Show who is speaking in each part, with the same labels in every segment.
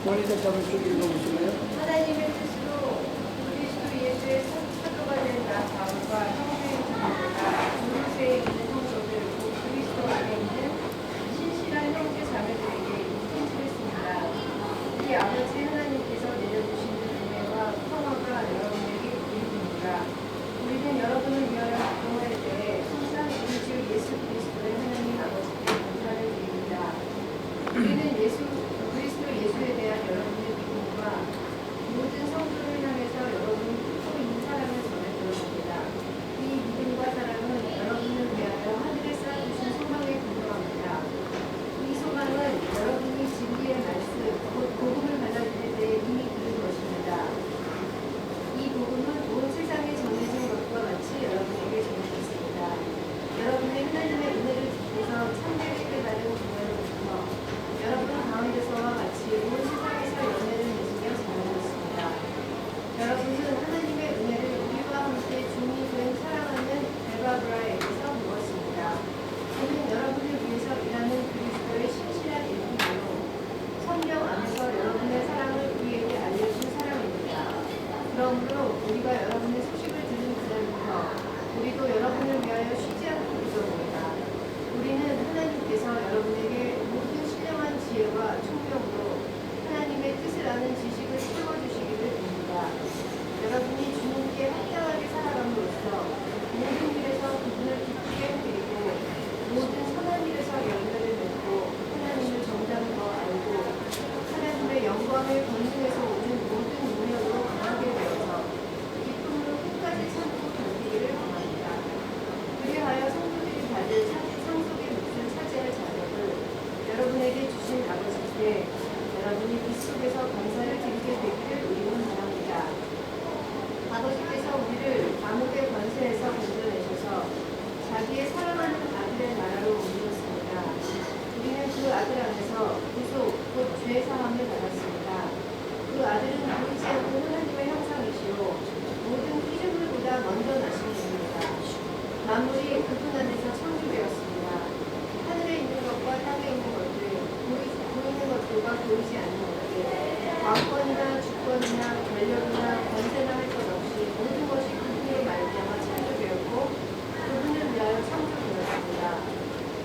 Speaker 1: 원리대 답을 쭉 읽어보실래요?
Speaker 2: 하나님의 뜻으로 그리스도 예수의 사도가 된 나 바울과 형제의 자매들과 두루스에 있는 성도들 곧 그리스도 안에 있는 신실한 형제 자매들에게 이 편지를 씁니다. 우리 아버지 하나님께서 내려주신 은혜와 평화가 여러분에게 이르니라. 우리는 여러분을 위하여 기도할 때에 항상 우리 주 예수 그리스도의 하나님 아버지께 감사를 드립니다. 우리는 그리스도 예수에 대한 여러분의 믿음과 모든 성도를 향해서 여러분이 품고 있는 사랑을 전해 들었습니다. 이 믿음과 사랑은 여러분을 위하여 하늘에 쌓아주신 소망에 근거합니다. 이 소망은 여러분이 진리의 말씀, 곧 복음을 받아들일 때 이미 들은 것입니다. 이 복음은 온 세상에 전해진 것과 같이 여러분에게 전해졌습니다. 여러분의 하나님의 은혜를 통해서 참되게 깨달은 그날로부터 여러분 가운데서와 같이 온 세상에서 연애를 맺으며 살아졌습니다. 여러분은 하나님의 은혜를 우리와 함께 중이 된 사랑하는 에바브라에게서 누었습니다. 그는 여러분을 위해서 일하는 그리스도의 신실한 일꾼으로 성령 안에서 여러분의 사랑을 우리에게 알려준 사람입니다. 그러므로 우리가 여러분의 소식을 들은 그날부터 우리도 여러분을 위하여 쉬지 않고 기도합니다. 우리는 하나님께서 여러분에게 모든 신령한 지혜와 총명으로 하나님의 뜻을 아는 지식을 채워주시기를 빕니다. 여러분이 주님께 합당하게 살아감으로써 모든 일에서 그분을 기쁘게 드리고 모든 선한 일에서 열매를 맺고 하나님을 정답을 더 알고 하나님의 영광의 권능에서 오는 모든 능력으로 강하게 되어서 기쁨으로 끝까지 참고 견디기를 바랍니다. 그리하여 성도들이 받을 상속의 몫을 차지할 자격을 여러분에게 주신 아버지께 여러분이 그 속에서 감사를 드리게 되기를 우리는 바랍니다. 아버지께서 우리를 감옥의 권세에서 건져내셔서 자기의 사랑하는 아들의 나라로 옮기셨습니다. 우리는 그 아들 안에서 구속, 곧 죄 사함을 받았습니다. 그 아들은 보이지 않는 하나님의 형상이시요 모든 피조물보다 먼저 나신 분입니다. 만물이 그분 안에서 창조되었습니다. 하늘에 있는 것과 땅에 있는 것들, 보이는 것들과 보이지 않는 것들, 왕권이나 주권이나 권력이나 권세나 할 것 없이 모든 것이 그분의 말미암아 창조되었고 그분을 위하여 창조되었습니다.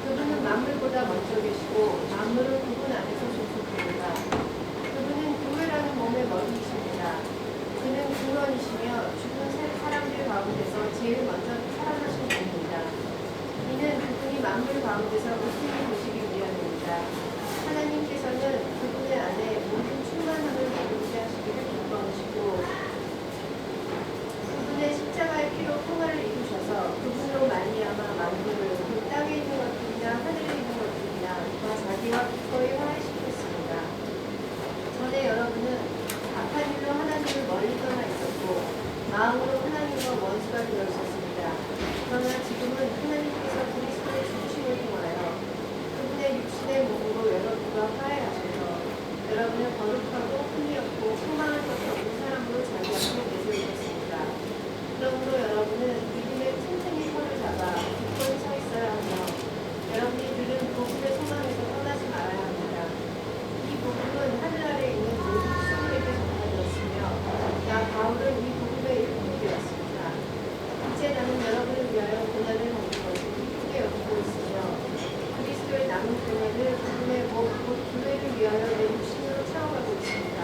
Speaker 2: 그분은 만물보다 먼저 계시고 만물은 그분 안에서 존속됩니다. 그분은 교회라는 몸의 머리이십니다. 그는 구원이시며 죽은 사람들 가운데서 제일 먼저 살아나신 분입니다. 이는 그분이 만물 가운데서 그분이 보시기 위함입니다. 하나님께서는 그분의 안에 모든 충만함을 이루게 하시기를 기뻐하시고 그분의 십자가의 피로 평화를 이루셔서 그분으로 말미암아 만물을 그 땅에 있는 것들이나 하늘에 있는 것들이나 다 자기와 기꺼이 화해시켰습니다. 전에 여러분은 악한 일로 하나님을 멀리 떠나 있었고 마음으로 하나님과 원수가 되어 있었습니다. 그러나 지금은 하나님께서 그리스도의 죽으심을 통하여 그분의 육신의 몸으로 여러분과 화해하셔서 여러분을 거룩하고 흠이 없고 소망할 것이 없는 사람으로 자기 앞에 내세우셨습니다. 그러므로 여러분은 믿음의 튼튼히 손을 잡아 굳건히 서 있어야 하며 여러분이 들은 복음의 소망에서 떠나지 말아야 합니다. 이 복음은 하늘 아래 있는 모든 피조물에게 전파되었으며 나 바울은 이 복음의 일꾼이 되었습니다. 이제 나는 여러분을 위하여 고난을 받는 것을 기쁘게 여기고 있으며 그리스도의 남은 고난을 그분의 곧 교회를 위하여 내 육신으로 채워가고 있습니다.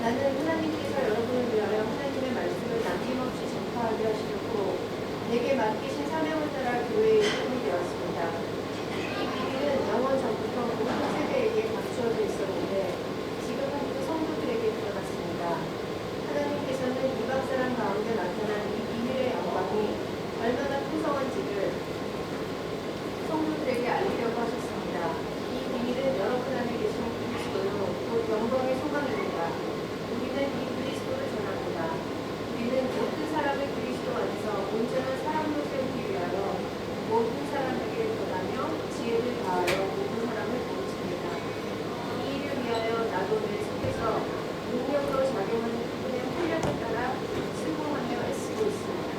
Speaker 2: 나는 하나님께서 여러분을 위하여 하나님의 말씀을 남김없이 전파하게 하시려고 내게 맡기신 사명을 따라 교회의 일꾼이 되었습니다. 이 비밀은 영원 전부터 모든 세대에게 감추어져 있었는데 지금은 그 성도들에게 드러났습니다. 하나님께서는 이방 사람 가운데 나타난 이 비밀의 영광이 얼마나 풍성한지를 성도들에게 알리려고 하셨습니다. 이 비밀은 여러분 안에 계신 그리스도요 곧 영광의 소망입니다. 우리는 이 그리스도를 전합니다. 우리는 모든 사람을 그리스도 안에서 온전한 사람으로 세우기 위하여 모든 사람에게 전하며 지혜를 다하여 모든 사람을 가르칩니다. 이 일을 위하여 나도 내 속에서 능력으로 작용하는 그분의 훈련을 따라 수고하며 애쓰고 있습니다.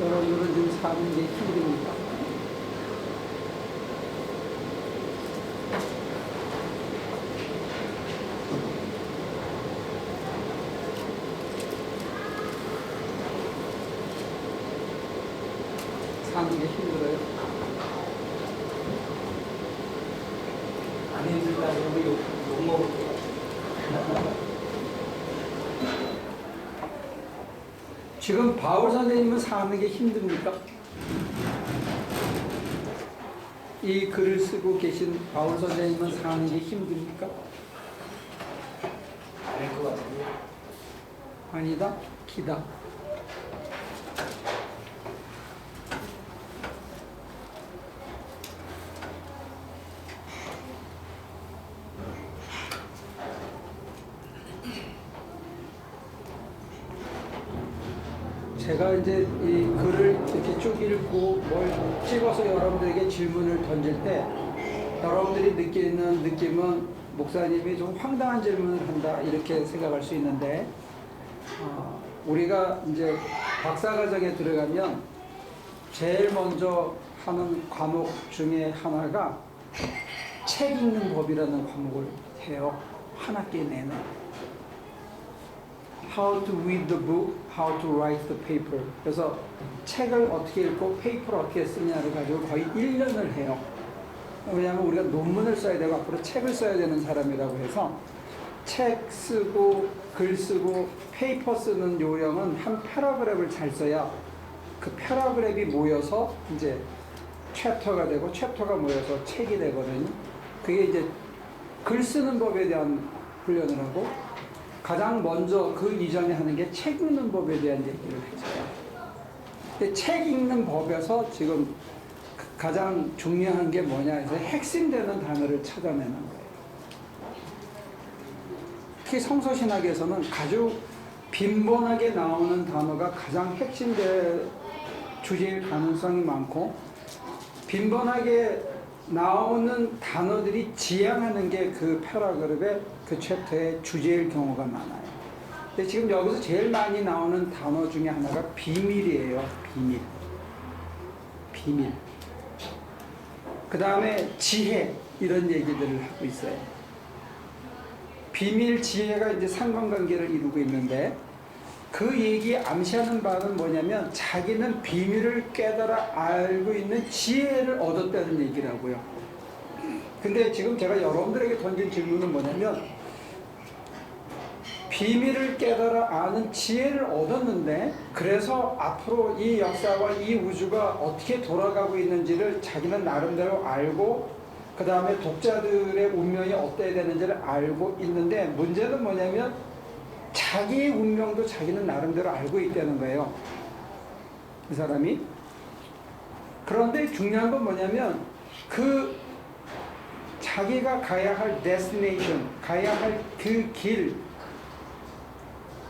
Speaker 1: 여러분들은 지금 사는 게 힘듭니다. 사는 게 힘들어요?
Speaker 3: 안 힘들다고 욕먹을 것 같아요.
Speaker 1: 지금 바울 선생님은 사는 게 힘듭니까? 이 글을 쓰고 계신 바울 선생님은 사는 게 힘듭니까?
Speaker 3: 아닐 것 같은데.
Speaker 1: 아니다? 기다. 제가 이제 이 글을 이렇게 쭉 읽고 뭘 찍어서 여러분들에게 질문을 던질 때 여러분들이 느끼는 느낌은 목사님이 좀 황당한 질문을 한다 이렇게 생각할 수 있는데 우리가 이제 박사과정에 들어가면 제일 먼저 하는 과목 중에 하나가 책 읽는 법이라는 과목을 해요. 한 학기 내내. How to read the book, how to write the paper. 그래서 책을 어떻게 읽고 페이퍼를 어떻게 쓰냐를 가지고 거의 1년을 해요. 왜냐하면 우리가 논문을 써야 되고 앞으로 책을 써야 되는 사람이라고 해서 책 쓰고 글 쓰고 페이퍼 쓰는 요령은 한 패러그랩을 잘 써야 그 패러그랩이 모여서 이제 챕터가 되고 챕터가 모여서 책이 되거든요. 그게 이제 글 쓰는 법에 대한 훈련을 하고 가장 먼저 그 이전에 하는 게 책 읽는 법에 대한 얘기를 했어요. 근데 책 읽는 법에서 지금 가장 중요한 게 뭐냐 해서 핵심되는 단어를 찾아내는 거예요. 특히 성서신학에서는 아주 빈번하게 나오는 단어가 가장 핵심될 주제일 가능성이 많고 빈번하게 나오는 단어들이 지향하는 게 그 패러그랩의 그 챕터의 주제일 경우가 많아요. 근데 지금 여기서 제일 많이 나오는 단어 중에 하나가 비밀이에요. 비밀. 비밀. 그 다음에 지혜 이런 얘기들을 하고 있어요. 비밀, 지혜가 이제 상관관계를 이루고 있는데 그 얘기에 암시하는 바는 뭐냐면 자기는 비밀을 깨달아 알고 있는 지혜를 얻었다는 얘기라고요. 근데 지금 제가 여러분들에게 던진 질문은 뭐냐면 비밀을 깨달아 아는 지혜를 얻었는데 그래서 앞으로 이 역사와 이 우주가 어떻게 돌아가고 있는지를 자기는 나름대로 알고 그 다음에 독자들의 운명이 어때야 되는지를 알고 있는데 문제는 뭐냐면 자기의 운명도 자기는 나름대로 알고 있다는 거예요. 그 사람이. 그런데 중요한 건 뭐냐면 그 자기가 가야 할 destination, 가야 할 그 길,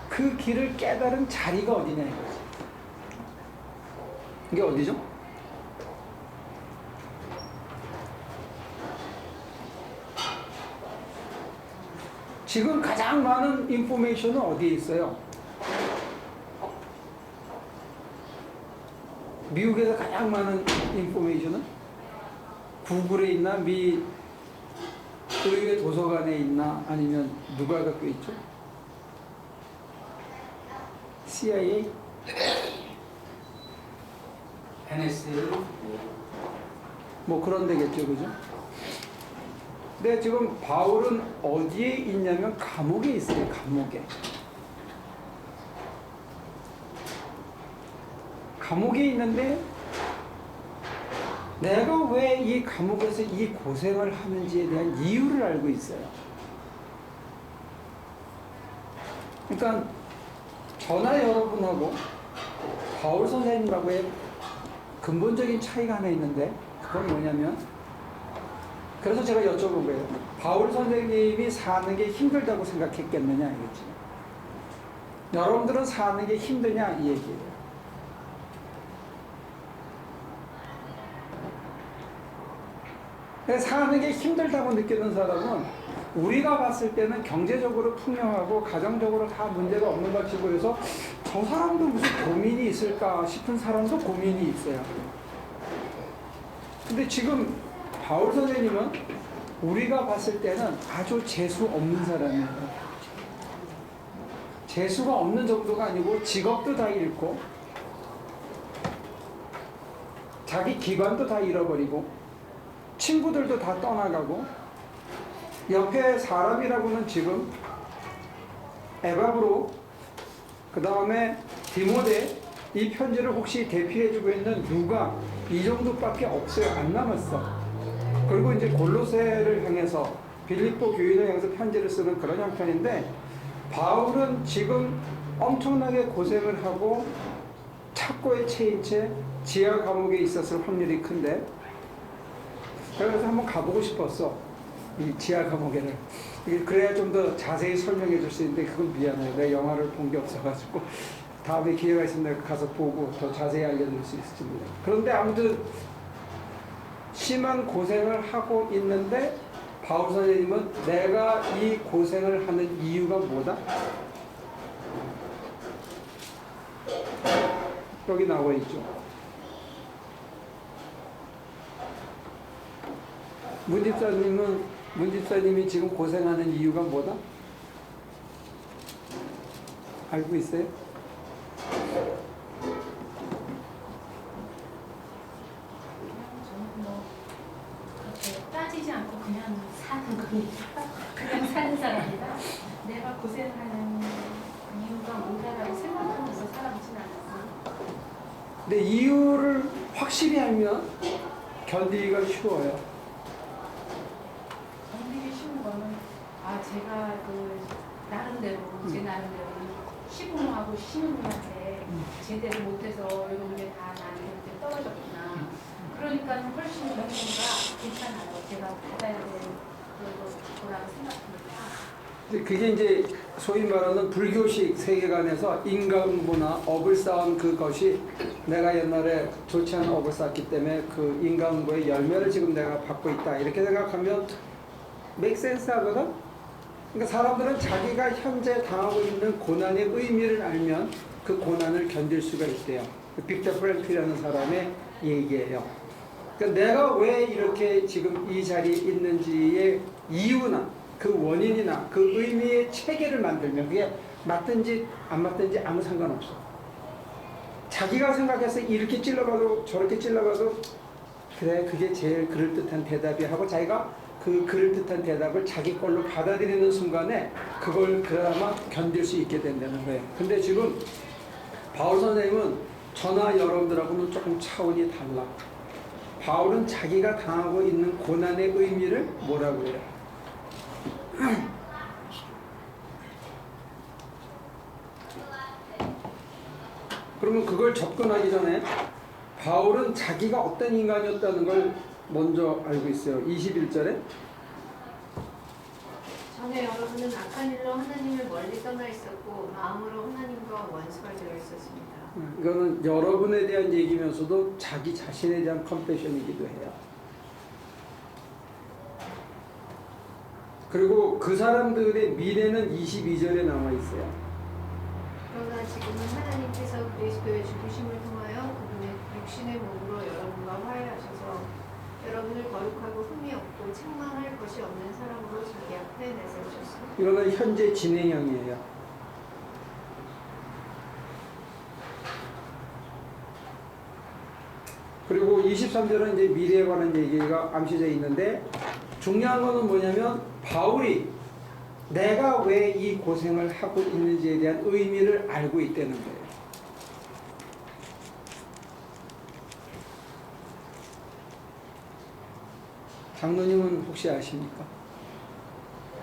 Speaker 1: 그 길을 깨달은 자리가 어디냐 이거지. 이게 어디죠? 지금 가장 많은 인포메이션은 어디에 있어요? 미국에서 가장 많은 인포메이션은 구글에 있나? 미 의회 도서관에 있나? 아니면 누가 갖고 있죠? CIA?
Speaker 3: NSA
Speaker 1: 뭐 그런 데겠죠, 그죠? 근데 지금 바울은 어디에 있냐면 감옥에 있어요, 감옥에. 감옥에 있는데 내가 왜 이 감옥에서 이 고생을 하는지에 대한 이유를 알고 있어요. 그러니까 저나 여러분하고 바울 선생님하고의 근본적인 차이가 하나 있는데 그건 뭐냐면 그래서 제가 여쭤본 거예요. 바울 선생님이 사는 게 힘들다고 생각했겠느냐 이거지. 여러분들은 사는 게 힘드냐 이 얘기예요. 사는 게 힘들다고 느끼는 사람은 우리가 봤을 때는 경제적으로 풍요하고 가정적으로 다 문제가 없는 것 같이 보여서 저 사람도 무슨 고민이 있을까 싶은 사람도 고민이 있어요. 근데 지금 바울 선생님은 우리가 봤을 때는 아주 재수 없는 사람이에요. 재수가 없는 정도가 아니고 직업도 다 잃고 자기 기관도 다 잃어버리고 친구들도 다 떠나가고 옆에 사람이라고는 지금 에바브로 그 다음에 디모데 이 편지를 혹시 대필해주고 있는 누가 이 정도밖에 없어요. 안 남았어. 그리고 이제 골로새를 향해서 빌립보 교인을 향해서 편지를 쓰는 그런 형편인데 바울은 지금 엄청나게 고생을 하고 착고에 채인 채 지하 감옥에 있었을 확률이 큰데 그래서 한번 가보고 싶었어. 이 지하 감옥에는. 그래야 좀 더 자세히 설명해 줄 수 있는데 그건 미안해요. 내가 영화를 본 게 없어가지고 다음에 기회가 있으면 내가 가서 보고 더 자세히 알려드릴 수 있을지 몰라요. 그런데 아무튼 심한 고생을 하고 있는데 바울 선생님은 내가 이 고생을 하는 이유가 뭐다? 여기 나와 있죠. 문집사님이 지금 고생하는 이유가 뭐다? 알고 있어요?
Speaker 4: 저는 뭐 그렇게 따지지 않고 그냥 사는 겁니다. 그냥 사는 사람이라 내가 고생하는 이유가 뭔가라고 생각하면서 살아보진 않았어요.
Speaker 1: 근데 이유를 확실히 알면 견디기가 쉬워요.
Speaker 4: 견디기 쉬운 거는 제가 나름대로 제 나름대로 시부모하고 시누이한테 제대로 못해서 이런 게 다 나한테 떨어졌구나. 그러니까 훨씬 정도가 괜찮아요. 제가 받아야 될 거라고 생각합니다.
Speaker 1: 그게 이제 소위 말하는 불교식 세계관에서 인간부나 업을 쌓은 그것이 내가 옛날에 좋지 않은 업을 쌓기 때문에 그 인간부의 열매를 지금 내가 받고 있다. 이렇게 생각하면 make sense 하거든? 그러니까 사람들은 자기가 현재 당하고 있는 고난의 의미를 알면 그 고난을 견딜 수가 있대요. 빅터 프랭클이라는 사람의 얘기예요. 그러니까 내가 왜 이렇게 지금 이 자리에 있는지의 이유나 그 원인이나 그 의미의 체계를 만들면 그게 맞든지 안 맞든지 아무 상관없어. 자기가 생각해서 이렇게 찔러봐도 저렇게 찔러봐도 그래 그게 제일 그럴듯한 대답이 하고 자기가 그 그럴듯한 대답을 자기 걸로 받아들이는 순간에 그걸 그나마 견딜 수 있게 된다는 거예요. 근데 지금 바울 선생님은 저나 여러분들하고는 조금 차원이 달라. 바울은 자기가 당하고 있는 고난의 의미를 뭐라고 해요? 그러면 그걸 접근하기 전에 바울은 자기가 어떤 인간이었다는 걸 먼저 알고 있어요. 21절에
Speaker 2: 전에 여러분은 악한 일로 하나님을 멀리 떠나 있었고 마음으로 하나님과 원수가 되어 있었습니다.
Speaker 1: 이거는 여러분에 대한 얘기면서도 자기 자신에 대한 컨페션이기도 해요. 그리고 그 사람들의 미래는 22절에 나와 있어요.
Speaker 2: 그러나 지금은 하나님께서 그리스도의 죽으심을 통하여 그분의 육신의 몸으로 여러분과 화해하셔서 여러분을 거룩하고 흠이 없고 책망할 것이 없는 사람으로 자기 앞에 내세우셨습니다.
Speaker 1: 이거는 현재 진행형이에요. 그리고 23절은 이제 미래에 관한 얘기가 암시되어 있는데 중요한 거는 뭐냐면 바울이 내가 왜 이 고생을 하고 있는지에 대한 의미를 알고 있다는 거예요. 장로님은 혹시 아십니까?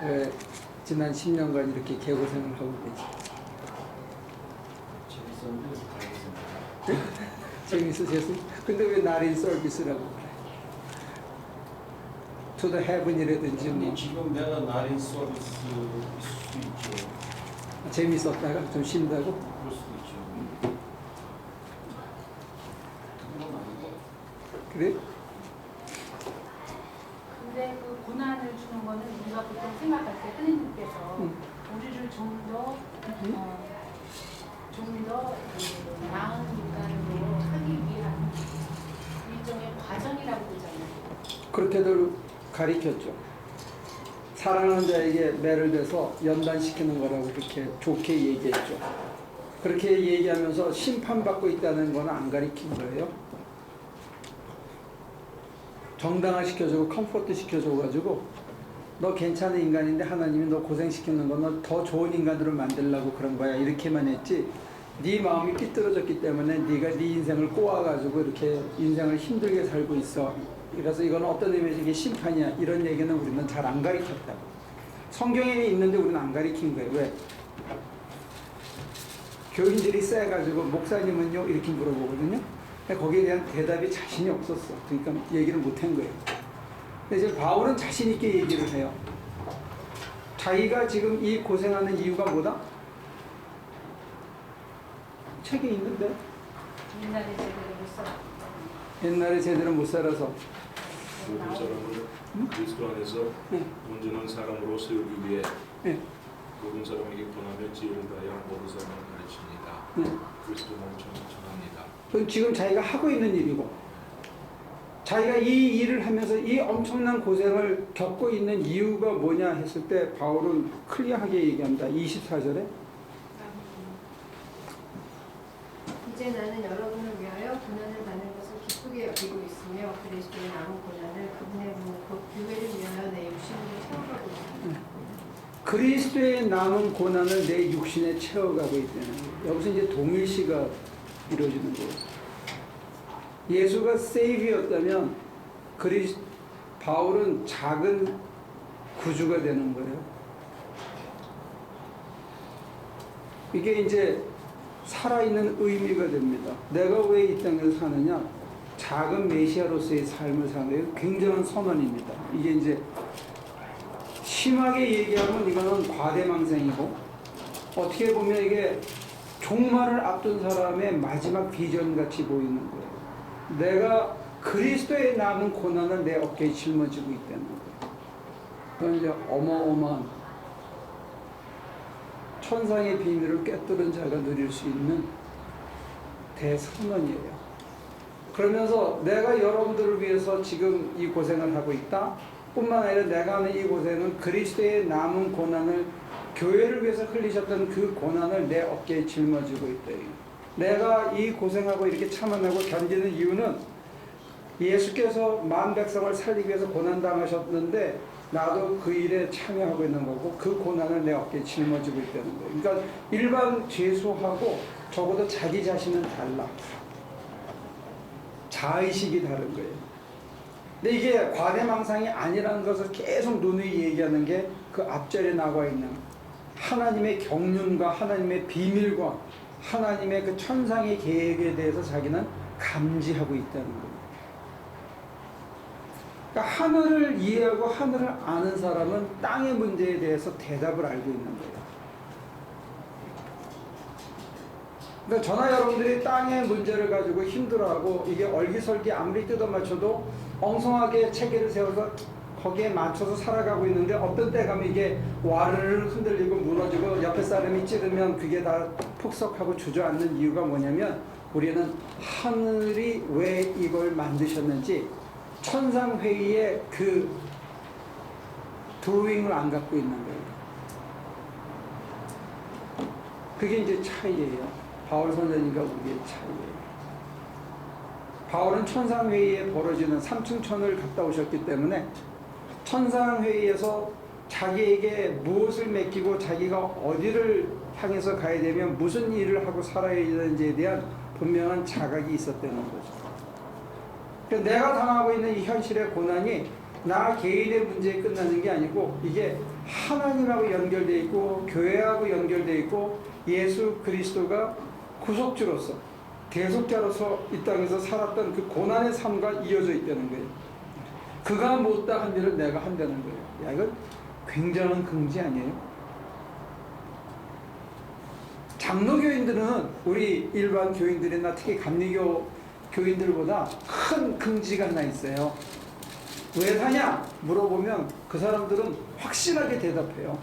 Speaker 1: 왜 지난 10년간 이렇게 개고생을 하고 계지? 재밌으셨어요? 근데 왜 날인 서비스라고 그래? To the heaven이라든지 뭐
Speaker 3: 지금 내가 날인 서비스 있을 수 있죠.
Speaker 1: 재밌었다가 좀 쉰다고?
Speaker 3: 그럴 수도 있죠. 그건 아니고.
Speaker 1: 그래?
Speaker 4: 근데 그 고난을 주는 거는 우리가 보통 생각할 때 하느님께서 우리를 좀더 나은 인간으로 하기 위한 일종의 과정이라고 보잖아요.
Speaker 1: 그렇게들 가리켰죠. 사랑하는 자에게 매를 대서 연단시키는 거라고 그렇게 좋게 얘기했죠. 그렇게 얘기하면서 심판받고 있다는 건 안 가리킨 거예요. 정당화시켜주고 컴포트 시켜줘가지고 너 괜찮은 인간인데 하나님이 너 고생시키는 건 너 더 좋은 인간으로 만들려고 그런 거야 이렇게만 했지 네 마음이 삐뚤어졌기 때문에 네가 네 인생을 꼬아가지고 이렇게 인생을 힘들게 살고 있어. 그래서 이건 어떤 의미에서 이게 심판이야 이런 얘기는 우리는 잘 안 가르쳤다고. 성경에 있는데 우리는 안 가르친 거예요. 왜? 교인들이 세가지고 목사님은요 이렇게 물어보거든요. 거기에 대한 대답이 자신이 없었어. 그러니까 얘기를 못한 거예요. 근데 이제 바울은 자신 있게 얘기를 해요. 자기가 지금 이 고생하는 이유가 뭐다? 책에 있는데
Speaker 4: 옛날에 제대로 못 살아.
Speaker 1: 옛날에 제대로 못 살아서
Speaker 5: 모든 사람을 그리스도 안에서
Speaker 1: 네.
Speaker 5: 온전한 사람으로 세우기 위해
Speaker 1: 네.
Speaker 5: 모든 사람에게 권하며 지혜를 다하여 모든 사람을 가르칩니다.
Speaker 1: 네.
Speaker 5: 그리스도 몸을 전합니다.
Speaker 1: 그건 지금 자기가 하고 있는 일이고 자기가 이 일을 하면서 이 엄청난 고생을 겪고 있는 이유가 뭐냐 했을 때 바울은 클리어하게 얘기합니다. 24절에
Speaker 2: 이제 나는 여러분을 위하여 고난을 받는 것을 기쁘게 여기고 있으며 그리스도의 남은 고난을 그분의 몸 곧 교회를 위하여 내 육신으로 채워가고 있습니다.
Speaker 1: 그리스도의 남은 고난을 내 육신에 채워가고 있다는 거예요. 여기서 이제 동일시가 이루어지는 거예요. 예수가 세이비였다면 바울은 작은 구주가 되는 거예요. 이게 이제 살아있는 의미가 됩니다. 내가 왜 이 땅에서 사느냐? 작은 메시아로서의 삶을 사는 거예요. 굉장한 선언입니다. 이게 이제 심하게 얘기하면 이거는 과대망상이고 어떻게 보면 이게 종말을 앞둔 사람의 마지막 비전 같이 보이는 거예요. 내가 그리스도의 남은 고난을 내 어깨에 짊어지고 있다는 거예요. 그건 이제 어마어마한 천상의 비밀을 꿰뚫은 자가 누릴 수 있는 대선언이에요. 그러면서 내가 여러분들을 위해서 지금 이 고생을 하고 있다. 뿐만 아니라 내가 하는 이 고생은 그리스도의 남은 고난을 교회를 위해서 흘리셨던 그 고난을 내 어깨에 짊어지고 있다. 내가 이 고생하고 이렇게 참아내고 견디는 이유는 예수께서 만 백성을 살리기 위해서 고난당하셨는데 나도 그 일에 참여하고 있는 거고 그 고난을 내 어깨에 짊어지고 있다는 거예요. 그러니까 일반 죄수하고 적어도 자기 자신은 달라. 자의식이 다른 거예요. 근데 이게 과대망상이 아니라는 것을 계속 누누이 얘기하는 게 그 앞절에 나와 있는 하나님의 경륜과 하나님의 비밀과 하나님의 그 천상의 계획에 대해서 자기는 감지하고 있다는 거예요. 그러니까 하늘을 이해하고 하늘을 아는 사람은 땅의 문제에 대해서 대답을 알고 있는 거예요. 그러니까 저나 여러분들이 땅의 문제를 가지고 힘들어하고 이게 얼기설기 아무리 뜯어 맞춰도 엉성하게 체계를 세워서 거기에 맞춰서 살아가고 있는데 어떤 때 가면 이게 와르르 흔들리고 무너지고 옆에 사람이 찌르면 그게 다 폭석하고 주저앉는 이유가 뭐냐면 우리는 하늘이 왜 이걸 만드셨는지 천상회의의 그 드로잉을 안 갖고 있는 거예요. 그게 이제 차이예요. 바울 선생님과 우리의 차이예요. 바울은 천상회의에 벌어지는 삼층천을 갔다 오셨기 때문에 천상회의에서 자기에게 무엇을 맡기고 자기가 어디를 향해서 가야 되면 무슨 일을 하고 살아야 되는지에 대한 분명한 자각이 있었다는 거죠. 그러니까 내가 당하고 있는 이 현실의 고난이 나 개인의 문제에 끝나는 게 아니고 이게 하나님하고 연결되어 있고 교회하고 연결되어 있고 예수 그리스도가 구속주로서 대속자로서 이 땅에서 살았던 그 고난의 삶과 이어져 있다는 거예요. 그가 못다 한 일을 내가 한다는 거예요. 야, 이건 굉장한 긍지 아니에요? 장로교인들은 우리 일반 교인들이나 특히 감리교 교인들보다 큰 긍지가 하나 있어요. 왜 사냐? 물어보면 그 사람들은 확실하게 대답해요.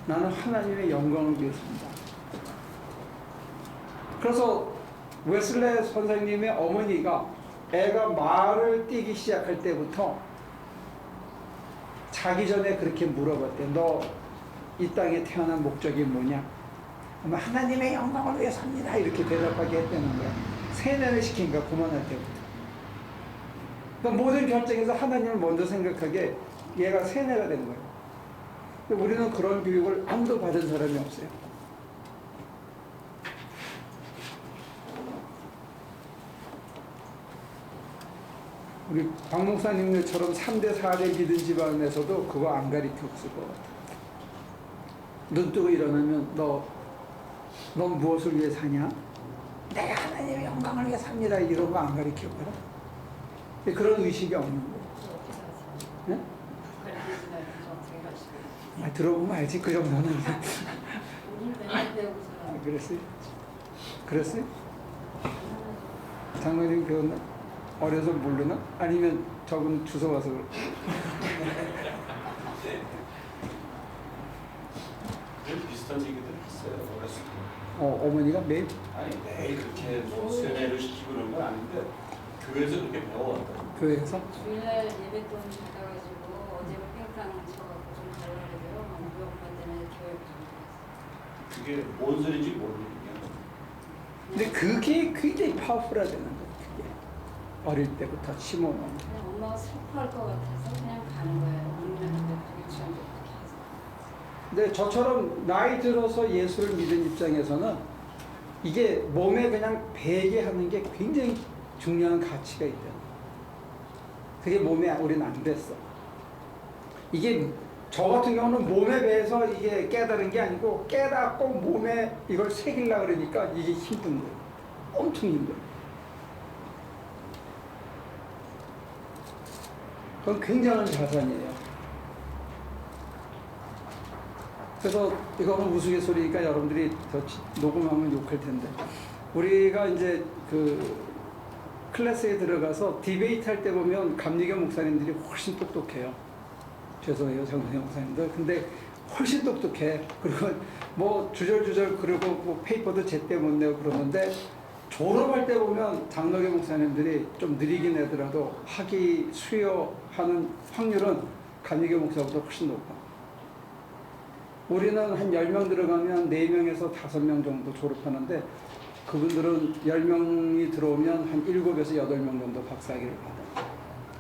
Speaker 1: 나는 하나님의 영광을 위해서입니다. 그래서 웨슬레 선생님의 어머니가 애가 말을 띄기 시작할 때부터 자기 전에 그렇게 물어봤대. 너 이 땅에 태어난 목적이 뭐냐? 아마 하나님의 영광을 위해서입니다. 이렇게 대답하게 했다는 거야. 세뇌를 시킨 거야, 그만할 때부터. 그러니까 모든 결정에서 하나님을 먼저 생각하게 얘가 세뇌가 되는 거예요. 근데 우리는 그런 교육을 아무도 받은 사람이 없어요. 우리 박 목사님들처럼 3대 4대 믿은 집안에서도 그거 안 가르쳤을 것 같아요. 눈 뜨고 일어나면 넌 무엇을 위해 사냐? 내가 하나님의 영광을 위해 삽니다. 이런 거 안 가르쳤거든. 그런 의식이 없는 거예요. 네? 들어보면 알지 그 정도는. 그랬어요? 그랬어요? 장로님 배웠나? 어려서 모르나? 아니면 저분 주워 와서 그래?
Speaker 5: 비슷한 얘기들 했어요. 어렸을 때.
Speaker 1: 어머니가 매일?
Speaker 5: 아니 매일 그렇게 뭐 세뇌를 시키고 그런 건 아닌데 교회에서 그렇게 배워왔다.
Speaker 1: 교회에서?
Speaker 6: 주일날 예배 돈 받아가지고 어제 뺑땅 쳐갖고 좀 달라고요. 우리 엄마 때문에 교회 가고
Speaker 5: 그게 뭔 소리인지 모르는
Speaker 1: 근데 그게 굉장히 파워풀하다는 거예요. 그게 어릴 때부터 심어놓은.
Speaker 6: 그냥 엄마가 슬퍼할 것 같아서 그냥 가는 거예요. 우리는 유치원도 그렇게 해서.
Speaker 1: 근데 저처럼 나이 들어서 예수를 믿은 입장에서는 이게 몸에 그냥 배게 하는 게 굉장히 중요한 가치가 있다. 그게 몸에 우리는 안 됐어. 이게 저 같은 경우는 몸에 배해서 이게 깨달은 게 아니고 깨닫고 몸에 이걸 새기려고 그러니까 이게 힘든 거예요. 엄청 힘들어요. 그건 굉장한 자산이에요. 그래서 이거는 우스갯소리니까 여러분들이 더 녹음하면 욕할 텐데 우리가 이제 그 클래스에 들어가서 디베이트 할 때 보면 감리교 목사님들이 훨씬 똑똑해요. 죄송해요, 정선영 목사님들. 근데 훨씬 똑똑해. 그리고 뭐 주절주절 그리고 뭐 페이퍼도 제때 못 내고 그러는데 졸업할 때 보면 장로교 목사님들이 좀 느리긴 하더라도 학위 수여하는 확률은 감리교 목사보다 훨씬 높아. 우리는 한 10명 들어가면 4명에서 5명 정도 졸업하는데 그분들은 10명이 들어오면 한 7에서 8명 정도 박사학위를 받아요.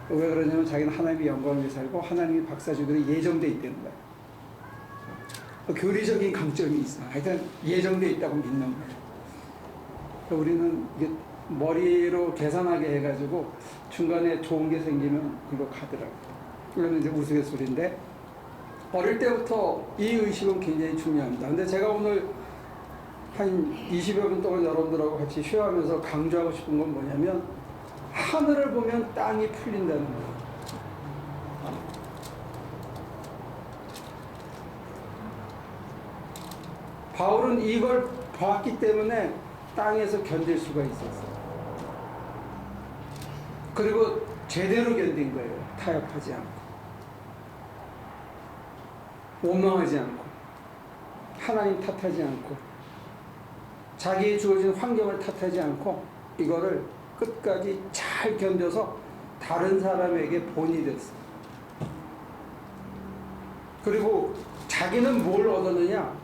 Speaker 1: 왜 그러냐면 자기는 하나님의 영광을 위해 살고 하나님이 박사 주기로 예정돼 있다는 거예요. 교리적인 강점이 있어. 하여튼 예정돼 있다고 믿는 거예요. 우리는 이게 머리로 계산하게 해가지고 중간에 좋은 게 생기면 그거 가더라고요. 그러면 이제 우스갯소리인데 어릴 때부터 이 의식은 굉장히 중요합니다. 근데 제가 오늘 한 20여 분 동안 여러분들하고 같이 쉐어하면서 강조하고 싶은 건 뭐냐면 하늘을 보면 땅이 풀린다는 거예요. 바울은 이걸 봤기 때문에 땅에서 견딜 수가 있었어요. 그리고 제대로 견딘 거예요. 타협하지 않고. 원망하지 않고. 하나님 탓하지 않고. 자기의 주어진 환경을 탓하지 않고 이거를 끝까지 잘 견뎌서 다른 사람에게 본이 됐어요. 그리고 자기는 뭘 얻었느냐?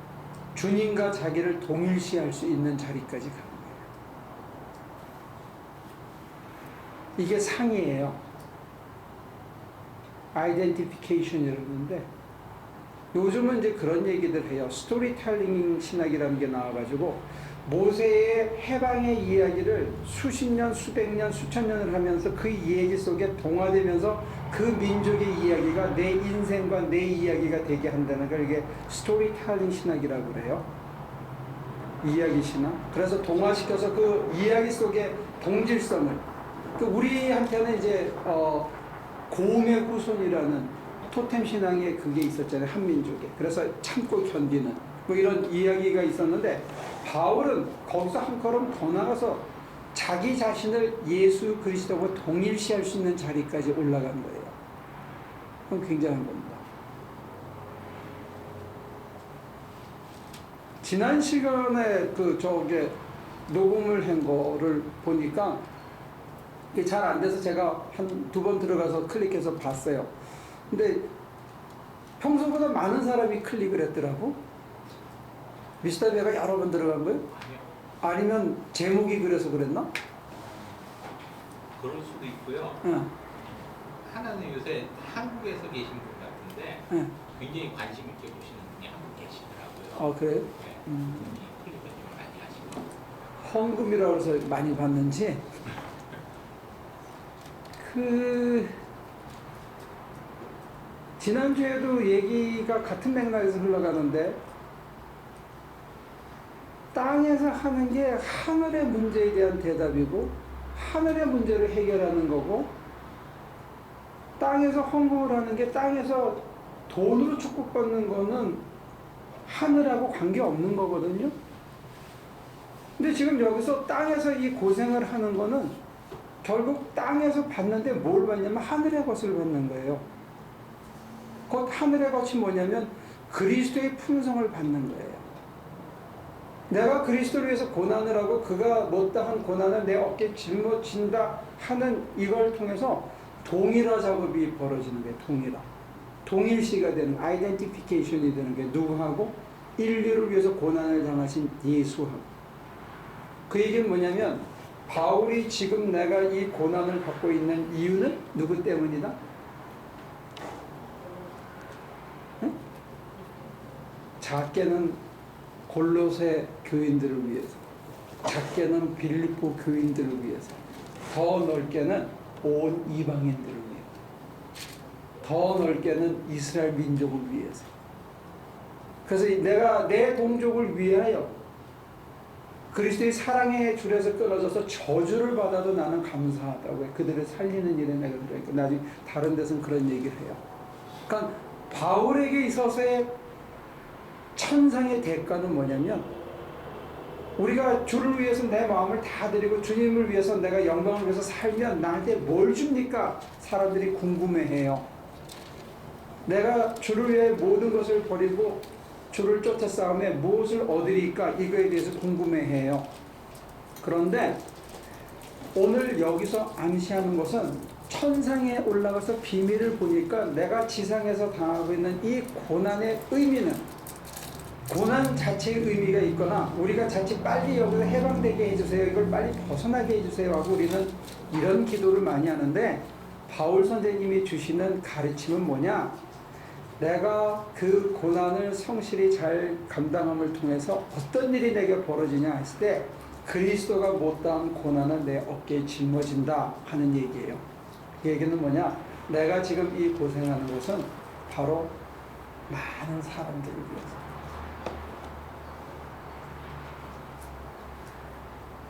Speaker 1: 주님과 자기를 동일시할 수 있는 자리까지 간 거예요. 이게 상이에요. 아이덴티피케이션이라고 하는데 요즘은 이제 그런 얘기들 해요. 스토리텔링 신학이라는 게 나와가지고 모세의 해방의 이야기를 수십 년, 수백 년, 수천 년을 하면서 그 이야기 속에 동화되면서 그 민족의 이야기가 내 인생과 내 이야기가 되게 한다는 걸 이게 스토리텔링 신학이라고 그래요. 이야기 신학. 그래서 동화시켜서 그 이야기 속에 동질성을 우리한테는 이제 고음의 후손이라는 토템 신앙에 그게 있었잖아요. 한민족에. 그래서 참고 견디는 뭐 이런 이야기가 있었는데 바울은 거기서 한 걸음 더 나가서 자기 자신을 예수 그리스도와 동일시할 수 있는 자리까지 올라간 거예요. 그건 굉장한 겁니다. 지난 시간에 녹음을 한 거를 보니까 이게 잘 안 돼서 제가 한 2번 들어가서 클릭해서 봤어요. 근데 평소보다 많은 사람이 클릭을 했더라고. 미스터 베가 여러 번 들어간 거예요? 아니면 제목이 그래서 그랬나?
Speaker 3: 그럴 수도 있고요.
Speaker 1: 응.
Speaker 7: 하나는 요새 한국에서 계신 분 같은데
Speaker 1: 네.
Speaker 7: 굉장히 관심 있게 보시는 분이 한 분 계시더라고요.
Speaker 1: 그래요?
Speaker 7: 네. 클릭을 좀 많이 하시고.
Speaker 1: 헌금이라고 해서 많이 받는지 지난주에도 얘기가 같은 맥락에서 흘러가는데 땅에서 하는 게 하늘의 문제에 대한 대답이고 하늘의 문제를 해결하는 거고 땅에서 헌금을 하는 게 땅에서 돈으로 축복받는 거는 하늘하고 관계없는 거거든요. 근데 지금 여기서 땅에서 이 고생을 하는 거는 결국 땅에서 받는데 뭘 받냐면 하늘의 것을 받는 거예요. 곧 하늘의 것이 뭐냐면 그리스도의 품성을 받는 거예요. 내가 그리스도를 위해서 고난을 하고 그가 못다한 고난을 내 어깨에 짊어진다 하는 이걸 통해서 동일화 작업이 벌어지는 거예요. 동일시가 되는 아이덴티피케이션이 되는 게 누구하고? 인류를 위해서 고난을 당하신 예수하고. 그 얘기는 뭐냐면 바울이 지금 내가 이 고난을 받고 있는 이유는 누구 때문이다? 응? 작게는 골로새 교인들을 위해서, 작게는 빌립보 교인들을 위해서, 더 넓게는 온 이방인들을 위해서, 더 넓게는 이스라엘 민족을 위해서. 그래서 내가 내 동족을 위하여 그리스도의 사랑의 줄에서 끊어져서 저주를 받아도 나는 감사하다고 해. 그들을 살리는 일에 내가 들어있고, 나중에 다른 데서는 그런 얘기를 해요. 그러니까 바울에게 있어서의 천상의 대가는 뭐냐면 우리가 주를 위해서 내 마음을 다 드리고 주님을 위해서 내가 영광을 위해서 살면 나한테 뭘 줍니까? 사람들이 궁금해해요. 내가 주를 위해 모든 것을 버리고 주를 쫓아 싸움에 무엇을 얻으리까? 이거에 대해서 궁금해해요. 그런데 오늘 여기서 암시하는 것은 천상에 올라가서 비밀을 보니까 내가 지상에서 당하고 있는 이 고난의 의미는 고난 자체의 의미가 있거나 우리가 자칫 빨리 여기서 해방되게 해주세요. 이걸 빨리 벗어나게 해주세요 하고 우리는 이런 기도를 많이 하는데 바울 선생님이 주시는 가르침은 뭐냐? 내가 그 고난을 성실히 잘 감당함을 통해서 어떤 일이 내게 벌어지냐 했을 때 그리스도가 못다한 고난은 내 어깨에 짊어진다 하는 얘기예요. 그 얘기는 뭐냐? 내가 지금 이 고생하는 것은 바로 많은 사람들을 위해서.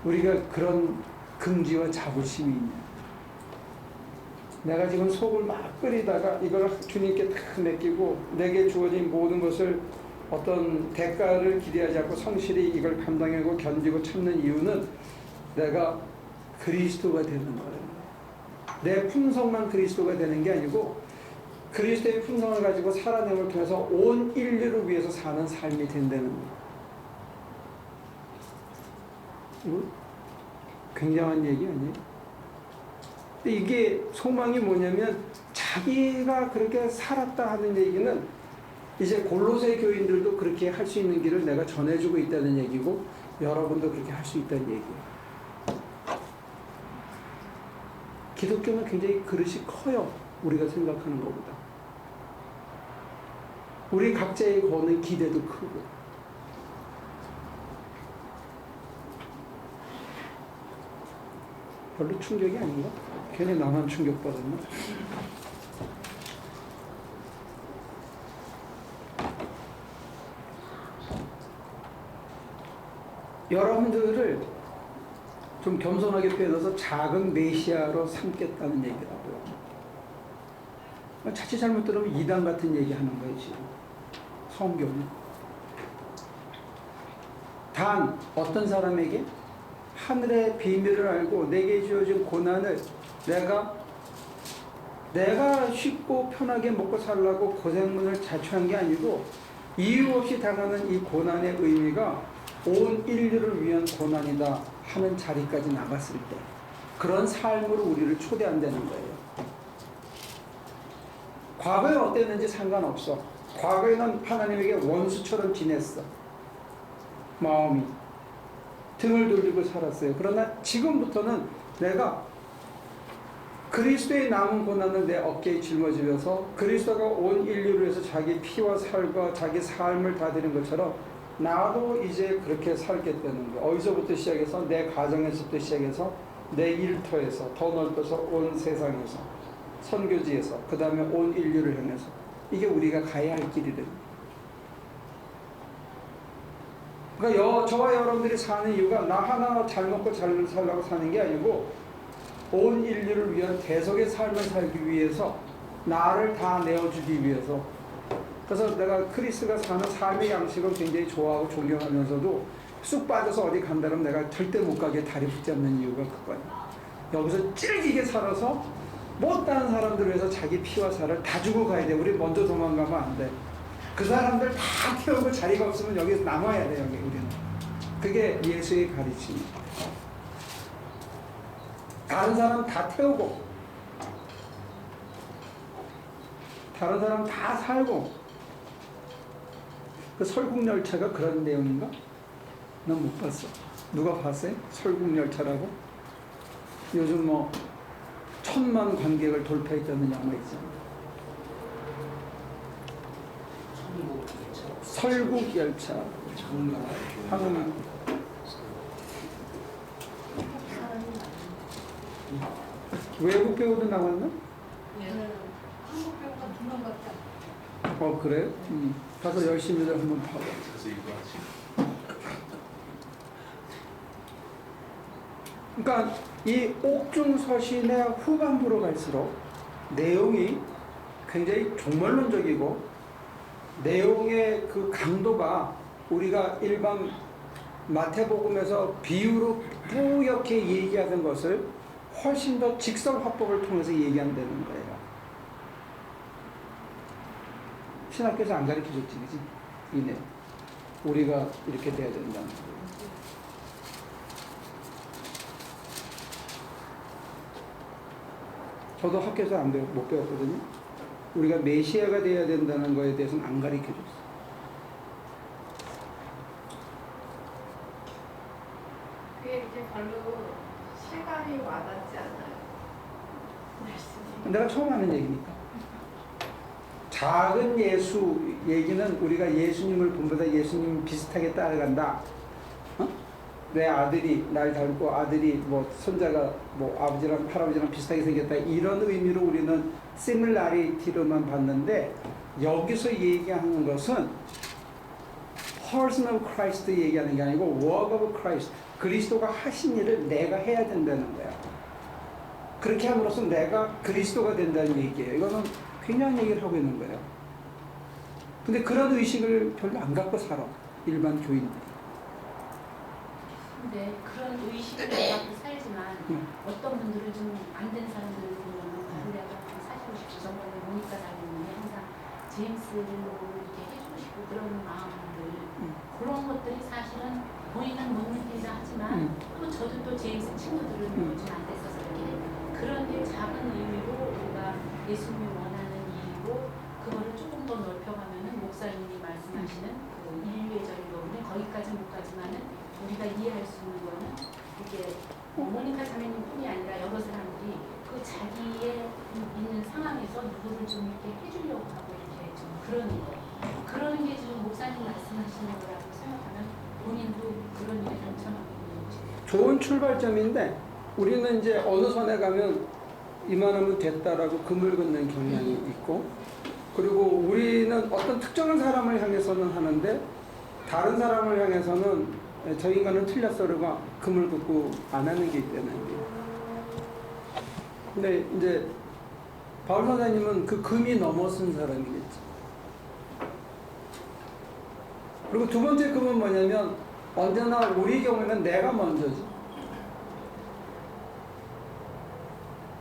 Speaker 1: 우리가 그런 긍지와 자부심이 있냐? 내가 지금 속을 막 끓이다가 이걸 주님께 다 맡기고 내게 주어진 모든 것을 어떤 대가를 기대하지 않고 성실히 이걸 감당하고 견디고 참는 이유는 내가 그리스도가 되는 거예요. 내 품성만 그리스도가 되는 게 아니고 그리스도의 품성을 가지고 살아남을 통해서 온 인류를 위해서 사는 삶이 된다는 거예요. 이거 굉장한 얘기 아니에요? 근데 이게 소망이 뭐냐면 자기가 그렇게 살았다 하는 얘기는 이제 골로새 교인들도 그렇게 할 수 있는 길을 내가 전해주고 있다는 얘기고 여러분도 그렇게 할 수 있다는 얘기예요. 기독교는 굉장히 그릇이 커요. 우리가 생각하는 것보다. 우리 각자의 거는 기대도 크고. 별로 충격이 아닌가? 괜히 나만 충격받았나? 여러분들을 좀 겸손하게 표현해서 작은 메시아로 삼겠다는 얘기라고요. 자칫 잘못 들으면 이단 같은 얘기 하는 거예요, 지금. 성경은. 단, 어떤 사람에게 하늘의 비밀을 알고 내게 주어진 고난을 내가 쉽고 편하게 먹고 살라고 고생문을 자초한 게 아니고 이유 없이 당하는 이 고난의 의미가 온 인류를 위한 고난이다 하는 자리까지 나갔을 때 그런 삶으로 우리를 초대한다는 거예요. 과거에 어땠는지 상관없어. 과거에는 하나님에게 원수처럼 지냈어. 마음이. 등을 돌리고 살았어요. 그러나 지금부터는 내가 그리스도의 남은 고난을 내 어깨에 짊어지면서 그리스도가 온 인류를 위해서 자기 피와 살과 자기 삶을 다 드린 것처럼 나도 이제 그렇게 살겠다는 거예요. 어디서부터 시작해서 내 가정에서부터 시작해서 내 일터에서 더 넓어서 온 세상에서 선교지에서 그 다음에 온 인류를 향해서 이게 우리가 가야 할 길이래요. 그러니까 저와 여러분들이 사는 이유가 나 하나 잘 먹고 잘 살라고 사는 게 아니고 온 인류를 위한 대속의 삶을 살기 위해서 나를 다 내어주기 위해서. 그래서 내가 크리스가 사는 삶의 양식을 굉장히 좋아하고 존경하면서도 쑥 빠져서 어디 간다면 내가 절대 못 가게 다리 붙잡는 이유가 그거예요. 여기서 찔기게 살아서 못다한 사람들을 위해서 자기 피와 살을 다 주고 가야 돼. 우리 먼저 도망가면 안 돼. 그 사람들 다 태우고 자리가 없으면 여기서 남아야 돼. 여기 우리는. 그게 예수의 가르침이에요. 다른 사람 다 태우고 다른 사람 다 살고. 그 설국열차가 그런 내용인가? 난 못 봤어. 누가 봤어요? 설국열차라고? 요즘 뭐 1000만 관객을 돌파했다는 영화 있잖아. 설국열차. 한국 외국 배우도 나왔나?
Speaker 6: 한국 배우가 2명 같다.
Speaker 1: 그래요? 가서 열심히들 한번 봐봐. 그러니까 이 옥중서신의 후반부로 갈수록 내용이 굉장히 종말론적이고 내용의 그 강도가 우리가 일반 마태복음에서 비유로 뿌옇게 얘기하던 것을 훨씬 더 직설화법을 통해서 얘기한다는 거예요. 신학교에서 안 가르쳐줬지, 그지? 이 내용. 우리가 이렇게 돼야 된다는 거예요. 저도 학교에서 못 배웠거든요. 우리가 메시아가 돼야 된다는 거에 대해서는 안 가르쳐줬어요.
Speaker 2: 그게 이렇게 별로 실감이 와닿지 않아요. 말씀이.
Speaker 1: 내가 처음 하는 얘기니까. 작은 예수 얘기는 우리가 예수님을 본보다 예수님 비슷하게 따라간다. 내 아들이 날 닮고 아들이 뭐 손자가 뭐 아버지랑 할아버지랑 비슷하게 생겼다. 이런 의미로 우리는 similarity로만 봤는데 여기서 얘기하는 것은 person of Christ 얘기하는 게 아니고 work of Christ. 그리스도가 하신 일을 내가 해야 된다는 거야. 그렇게 함으로써 내가 그리스도가 된다는 얘기예요. 이거는 굉장한 얘기를 하고 있는 거예요. 근데 그런 의식을 별로 안 갖고 살아. 일반 교인들이.
Speaker 4: 근데 그런 의식을 갖고 살지만 어떤 분들은 좀 안 된 사람들을 보면 바울이라고 사시고 싶고 정말 모니까 다니는데 항상 제임스를 이렇게 해주고 싶고 그런 마음들 그런 것들이 사실은 본인은 못 느끼자 하지만 또 저도 또 제임스 친구들은 좀 안 됐어서 이렇게 그런 일 작은 의미로 우리가 예수님이 원하는 일이고 그거를 조금 더 넓혀가면은 목사님이 말씀하시는 그 인류애적인 부분에 거기까지 못 가지만은 우리가 이해할 수 있는 거는 이게 모니카 자매님뿐이 아니라 여러 사람들이 그 자기의 있는 상황에서 누구를 좀 이렇게 해주려고 하고 이렇게 좀 그런 게 지금 목사님 말씀하시는 거라고 생각하면 본인도 그런 일에 동참하고 있는지.
Speaker 1: 좋은 출발점인데 우리는 이제 어느 선에 가면 이만하면 됐다라고 금을 긋는 경향이 있고 그리고 우리는 어떤 특정한 사람을 향해서는 하는데 다른 사람을 향해서는 저 인간은 틀렸어가 금을 긋고 안 하는 게 있다는 거예요. 근데 이제 바울 선생님은 그 금이 넘어선 사람이겠지. 그리고 두 번째 금은 뭐냐면 언제나 우리 경우에는 내가 먼저지.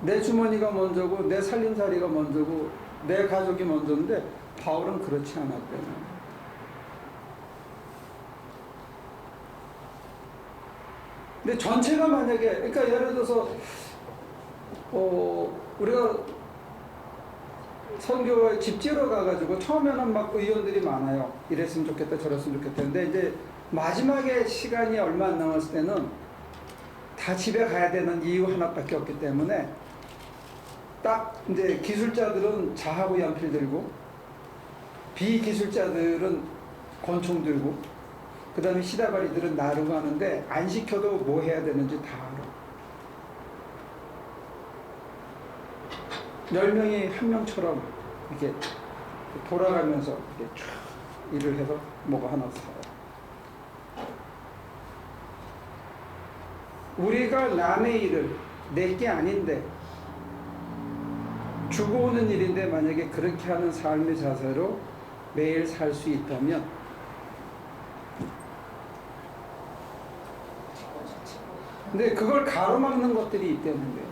Speaker 1: 내 주머니가 먼저고 내 살림살이가 먼저고 내 가족이 먼저인데 바울은 그렇지 않았다는. 근데 전체가 만약에 그러니까 예를 들어서 우리가 선교 집지로 가가지고 처음에는 막 의원들이 많아요. 이랬으면 좋겠다 저랬으면 좋겠다. 근데 이제 마지막에 시간이 얼마 안 남았을 때는 다 집에 가야 되는 이유 하나밖에 없기 때문에 딱 이제 기술자들은 자하고 연필 들고 비기술자들은 권총 들고 그 다음에 시다바리들은 나르고 하는데 안 시켜도 뭐 해야 되는지 다 알아. 10명이 한 명처럼 이렇게 돌아가면서 이렇게 쫙 일을 해서 뭐가 하나 사요. 우리가 남의 일을 내 게 아닌데 주고 오는 일인데 만약에 그렇게 하는 삶의 자세로 매일 살 수 있다면 근데 그걸 가로막는 것들이 있다는 거예요.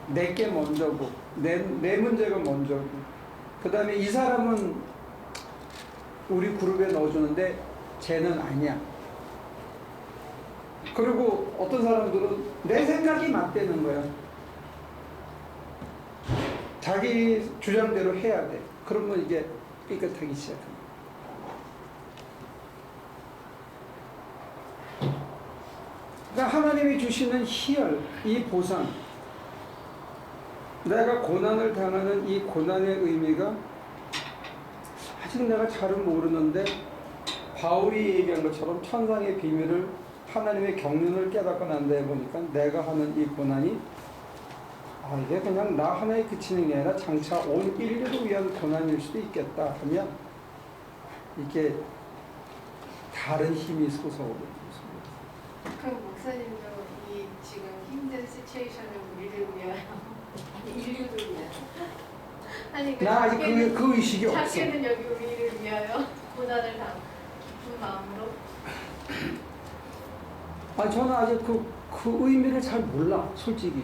Speaker 1: 내 게 먼저고 내 문제가 먼저고 그 다음에 이 사람은 우리 그룹에 넣어주는데 쟤는 아니야. 그리고 어떤 사람들은 내 생각이 맞다는 거야. 자기 주장대로 해야 돼. 그러면 이게 삐끗하기 시작합니다. 그러니까 하나님이 주시는 희열, 이 보상, 내가 고난을 당하는 이 고난의 의미가 아직 내가 잘은 모르는데 바울이 얘기한 것처럼 천상의 비밀을 하나님의 경륜을 깨닫고 난 다음에 보니까 내가 하는 이 고난이 이게 그냥 나 하나에 그치는 게 아니라 장차 온 인류를 위한 고난일 수도 있겠다 하면 이게 다른 힘이 솟아오르는 것입니다.
Speaker 2: 그럼 목사님도 이 지금 힘든 시츄에이션을 우리를 위하여 인류를 위하여 아니
Speaker 1: 나 아직 그 의식이 없어.
Speaker 2: 작게는 여기 우리를 위하여 고난을 당 기쁜 마음으로
Speaker 1: 저는 아직 그 의미를 잘 몰라, 솔직히.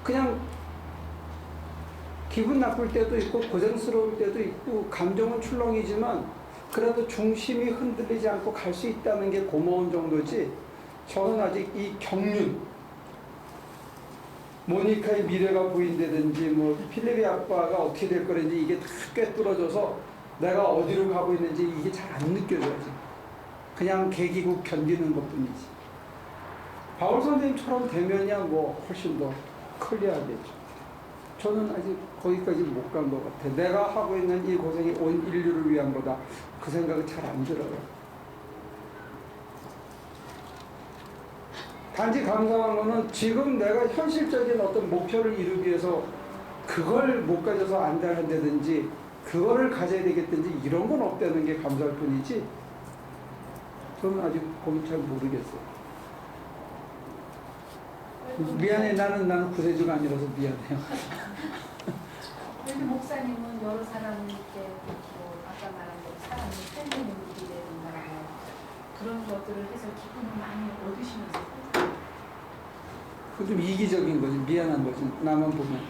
Speaker 1: 그냥 기분 나쁠 때도 있고 고생스러울 때도 있고 감정은 출렁이지만 그래도 중심이 흔들리지 않고 갈 수 있다는 게 고마운 정도지. 저는 아직 이 경륜, 모니카의 미래가 보인다든지 뭐 필립의 아빠가 어떻게 될 거는지 이게 다 꿰뚫어져서 내가 어디로 가고 있는지 이게 잘 안 느껴져요. 그냥 개기고 견디는 것뿐이지. 바울 선생님처럼 되면야 뭐 훨씬 더 클리어하겠죠. 저는 아직 거기까지 못 간 것 같아. 내가 하고 있는 이 고생이 온 인류를 위한 거다. 그 생각이 잘 안 들어요. 단지 감사한 거는 지금 내가 현실적인 어떤 목표를 이루기 위해서 그걸 못 가져서 안달한다든지 그거를 가져야 되겠든지 이런 건 없다는 게 감사할 뿐이지. 저는 아직 거기 잘 모르겠어요. 미안해. 나는 구세주가 아니라서 미안해요.
Speaker 4: 그래도 목사님은 여러 사람을 이렇게 아까 말한 대로 사람을 살리는 일이 된다고 그런 것들을 해서 기쁨을 많이 얻으시면서
Speaker 1: 그 좀 이기적인 거지. 미안한 거지. 나만 보면.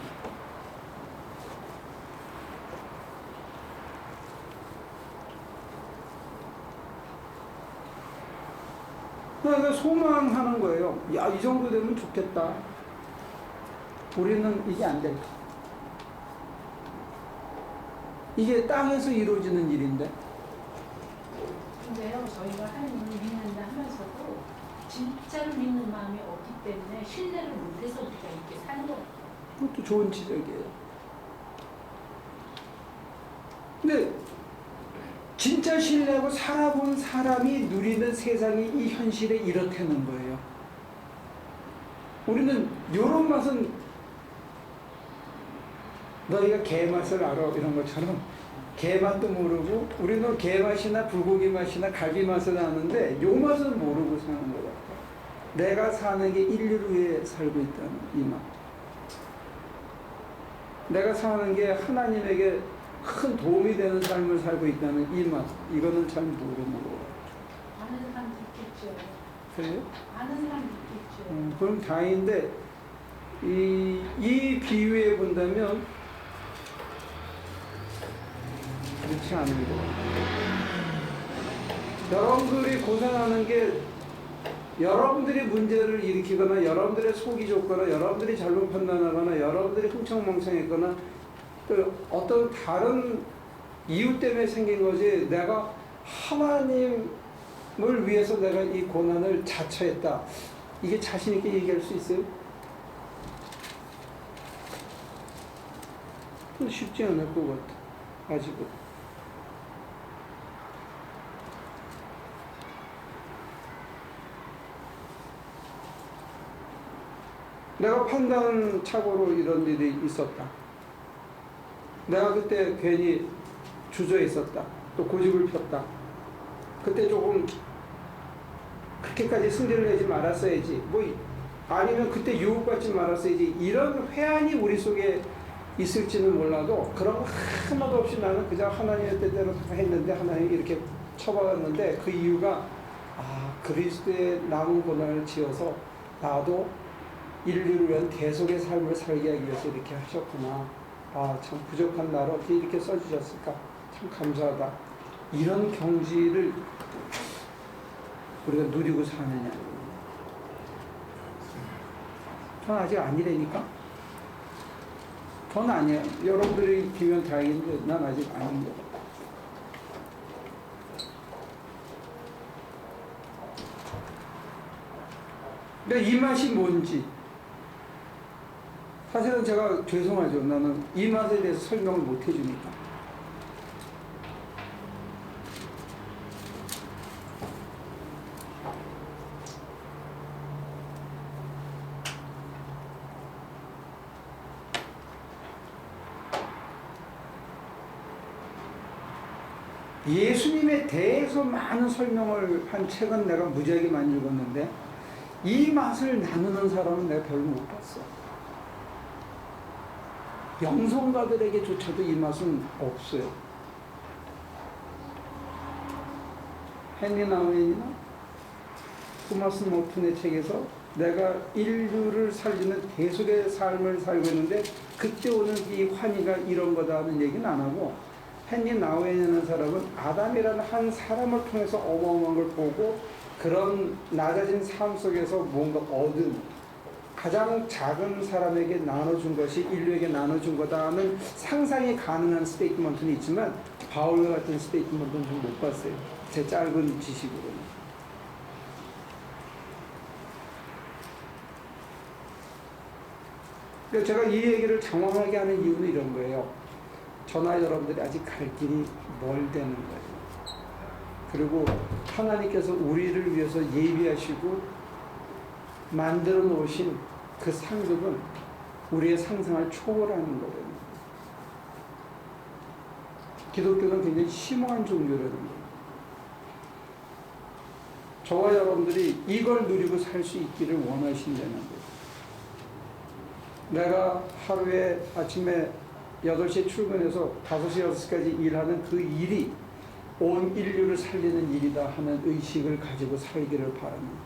Speaker 1: 그러니까 소망하는 거예요. 야, 이 정도 되면 좋겠다. 우리는 이게 안 될 거. 이게 땅에서 이루어지는 일인데.
Speaker 4: 근데요, 저희가 하나님을 믿는다 하면서도 진짜로 믿는 마음이 없기 때문에 신뢰를 못해서 우리가 이렇게 사는 거예요.
Speaker 1: 그것도 좋은 지적이에요. 근데 진짜 신뢰하고 살아본 사람이 누리는 세상이 이 현실에 이렇다는 거예요. 우리는 요런 맛은 너희가 게 맛을 알아 이런 것처럼 게 맛도 모르고 우리는 게 맛이나 불고기 맛이나 갈비 맛을 아는데 요 맛을 모르고 사는 것 같아. 내가 사는 게 인류를 위해 살고 있다는 이 맛. 내가 사는 게 하나님에게 큰 도움이 되는 삶을 살고 있다는 이 맛. 이거는 잘 모르는 거 같아요.
Speaker 4: 아는 사람도 있겠죠.
Speaker 1: 그래요?
Speaker 4: 아는 사람도 있겠죠.
Speaker 1: 그럼 다행인데 이 비유에 본다면 그렇지 않은 것 같아요. 여러분들이 고생하는 게 여러분들이 문제를 일으키거나 여러분들의 속이 좁거나 여러분들이 잘못 판단하거나 여러분들이 흥청망청했거나 또 어떤 다른 이유 때문에 생긴 거지 내가 하나님을 위해서 내가 이 고난을 자처했다. 이게 자신 있게 얘기할 수 있어요? 쉽지 않을 것 같아. 아직은. 내가 판단착오로 이런 일이 있었다. 내가 그때 괜히 주저했었다. 또 고집을 폈다. 그때 조금 그렇게까지 승질을 내지 말았어야지. 아니면 그때 유혹받지 말았어야지. 이런 회한이 우리 속에 있을지는 몰라도 그런 거 하나도 없이 나는 그저 하나님의 뜻대로 다 했는데 하나님이 이렇게 쳐박았는데 그 이유가 그리스도의 남은 고난을 지어서 나도 인류를 위한 대속의 삶을 살게 하기 위해서 이렇게 하셨구나. 참 부족한 나를 어떻게 이렇게 써주셨을까. 참 감사하다. 이런 경지를 우리가 누리고 사느냐. 전 아직 아니라니까. 전 아니에요. 여러분들이 비면 다행인데 난 아직 아닌 거. 근데 이 맛이 뭔지 사실은 제가 죄송하죠. 나는 이 맛에 대해서 설명을 못 해주니까. 예수님에 대해서 많은 설명을 한 책은 내가 무지하게 많이 읽었는데 이 맛을 나누는 사람은 내가 별로 못 봤어. 영성가들에게조차도 이 맛은 없어요. 헨리 나우엔이나 토마스 모튼의 책에서 내가 인류를 살리는 대속의 삶을 살고 있는데 그때 오는 이 환희가 이런 거다 하는 얘기는 안 하고, 헨리 나우엔이라는 사람은 아담이라는 한 사람을 통해서 어마어마한 걸 보고 그런 낮아진 삶 속에서 뭔가 얻은 가장 작은 사람에게 나눠준 것이 인류에게 나눠준 거다 하는 상상이 가능한 스테이트먼트는 있지만 바울과 같은 스테이트먼트는 좀 못 봤어요. 제 짧은 지식으로는. 그래서 제가 이 얘기를 장황하게 하는 이유는 이런 거예요. 저나 여러분들이 아직 갈 길이 멀다는 거예요. 그리고 하나님께서 우리를 위해서 예비하시고 만들어 놓으신 그 상급은 우리의 상상을 초월하는 거거든요. 기독교는 굉장히 심오한 종교라는 거예요. 저와 여러분들이 이걸 누리고 살 수 있기를 원하신다는 거예요. 내가 하루에 아침에 8시에 출근해서 5시, 6시까지 일하는 그 일이 온 인류를 살리는 일이다 하는 의식을 가지고 살기를 바랍니다.